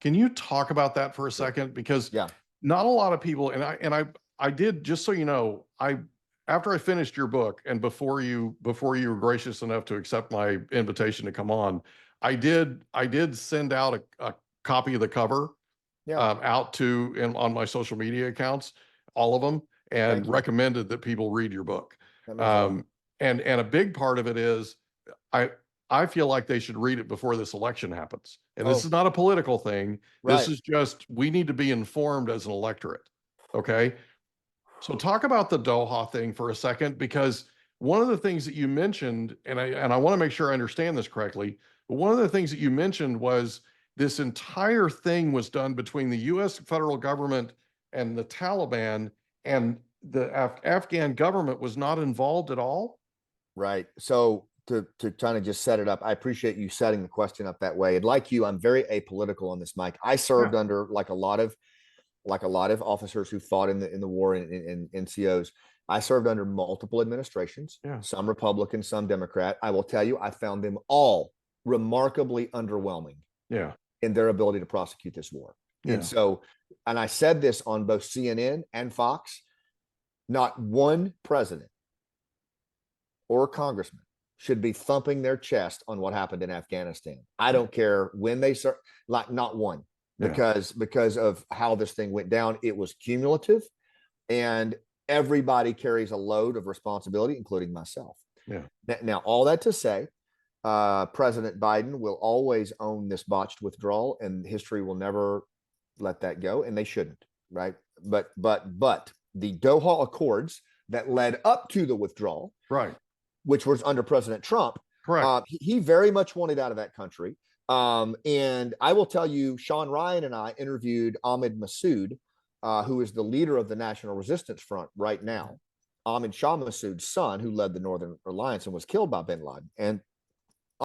Can you talk about that for a second? Because Yeah. not a lot of people, I did, just so you know, after I finished your book and before you were gracious enough to accept my invitation to come on, I did send out a copy of the cover Yeah. out to on my social media accounts, all of them, and Thank you. recommended that people read your book. That means a lot. And a big part of it is I I feel like they should read it before this election happens. And this Oh, is not a political thing. This right. is just, we need to be informed as an electorate. Okay. So talk about the Doha thing for a second, because one of the things that you mentioned, and I want to make sure I understand this correctly, but one of the things that you mentioned was this entire thing was done between the US federal government and the Taliban, and the Afghan government was not involved at all. Right. So to kind of just set it up, I appreciate you setting the question up that way. And like you, I'm very apolitical on this, Mike. I served Yeah. under like a lot of officers who fought in the war in NCOs. I served under multiple administrations, Yeah. some Republican, some Democrat. I will tell you, I found them all remarkably underwhelming Yeah. in their ability to prosecute this war. And Yeah. so, and I said this on both CNN and Fox, not one president or congressman should be thumping their chest on what happened in Afghanistan. I don't care when they serve, like not one, Yeah. because of how this thing went down. It was cumulative, and everybody carries a load of responsibility, including myself. Yeah. Now, all that to say, President Biden will always own this botched withdrawal, and history will never let that go, and they shouldn't, right? But the Doha Accords that led up to the withdrawal, Right. which was under President Trump, Correct. he very much wanted out of that country. And I will tell you, Sean Ryan and I interviewed Ahmed Massoud, who is the leader of the National Resistance Front right now. Ahmed Shah Massoud's son, who led the Northern Alliance and was killed by bin Laden. And